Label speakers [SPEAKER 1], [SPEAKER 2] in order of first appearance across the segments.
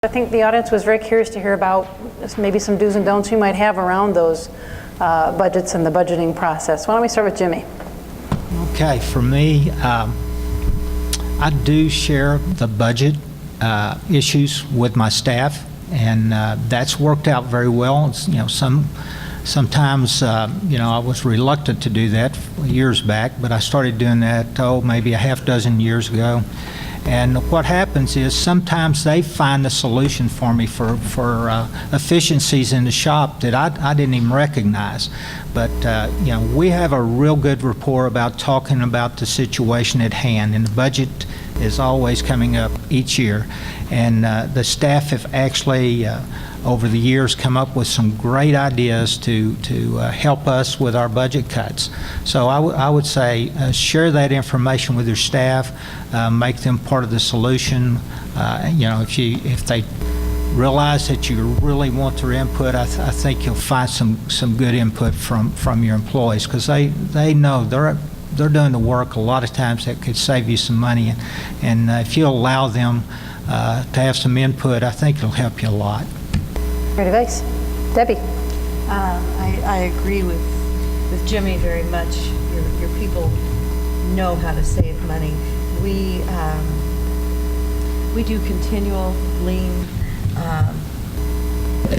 [SPEAKER 1] I think the audience was very curious to hear about maybe some do's and don'ts you might have around those budgets and the budgeting process. Why don't we start with Jimmy?
[SPEAKER 2] Okay, for me, I do share the budget issues with my staff, and that's worked out very well. It's, sometimes I was reluctant to do that years back, but I started doing that maybe a half dozen years ago. And what happens is sometimes they find the solution for me for efficiencies in the shop that I didn't even recognize. But we have a real good rapport about talking about the situation at hand, and the budget is always coming up each year. And the staff have actually over the years come up with some great ideas to help us with our budget cuts. So I would say share that information with your staff, make them part of the solution. If they realize that you really want their input, I think you'll find some good input from your employees, because they know they're doing the work a lot of times that could save you some money, and if you allow them to have some input, I think it'll help you a lot.
[SPEAKER 1] Great advice. Debbie?
[SPEAKER 3] I agree with Jimmy very much. Your people know how to save money. We do continual lean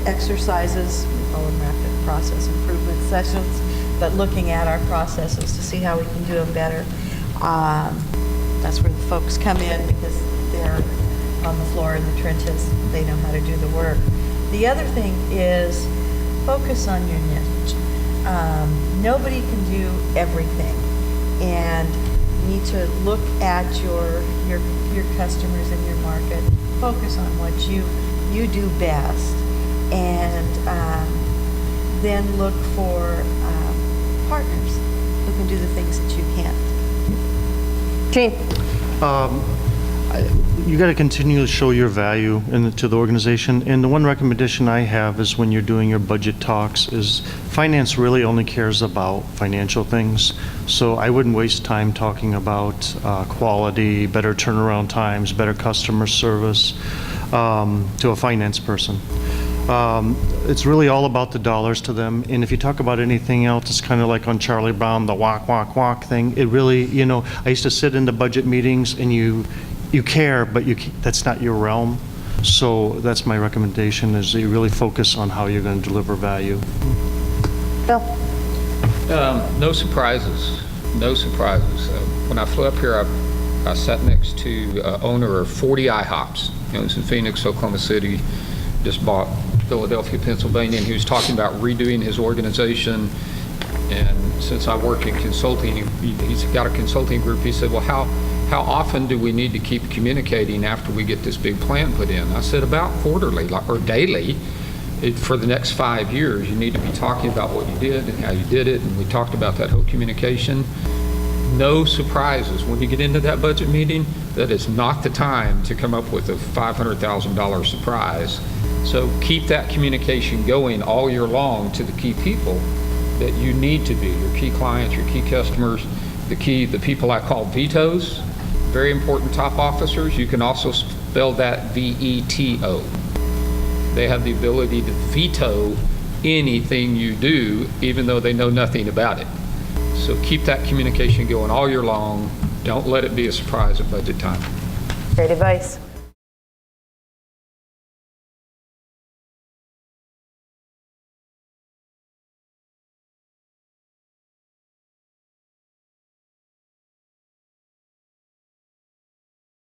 [SPEAKER 3] exercises. We call them rapid process improvement sessions, but looking at our processes to see how we can do them better. That's where the folks come in, because they're on the floor in the trenches. They know how to do the work. The other thing is focus on your niche. Nobody can do everything, and you need to look at your customers in your market. Focus on what you do best, and then look for partners who can do the things that you can't.
[SPEAKER 1] Gene?
[SPEAKER 4] You got to continue to show your value to the organization, and the one recommendation I have is when you're doing your budget talks is finance really only cares about financial things, so I wouldn't waste time talking about quality, better turnaround times, better customer service to a finance person. It's really all about the dollars to them, and if you talk about anything else, it's kind of like on Charlie Brown, the walk, walk, walk thing. It really, I used to sit in the budget meetings, and you care, but that's not your realm. So that's my recommendation, is that you really focus on how you're going to deliver value.
[SPEAKER 1] Bill?
[SPEAKER 5] No surprises. No surprises. When I flew up here, I sat next to owner of 40 IHOPs. It's in Phoenix, Oklahoma City, just bought Philadelphia, Pennsylvania, and he was talking about redoing his organization. And since I work in consulting, he's got a consulting group. He said, well, how often do we need to keep communicating after we get this big plan put in? I said, about quarterly or daily. For the next 5 years, you need to be talking about what you did and how you did it, and we talked about that whole communication. No surprises. When you get into that budget meeting, that is not the time to come up with a $500,000 surprise. So keep that communication going all year long to the key people that you need to be, your key clients, your key customers, the people I call vetoes, very important top officers. You can also spell that V-E-T-O. They have the ability to veto anything you do, even though they know nothing about it. So keep that communication going all year long. Don't let it be a surprise at budget time.
[SPEAKER 1] Great advice.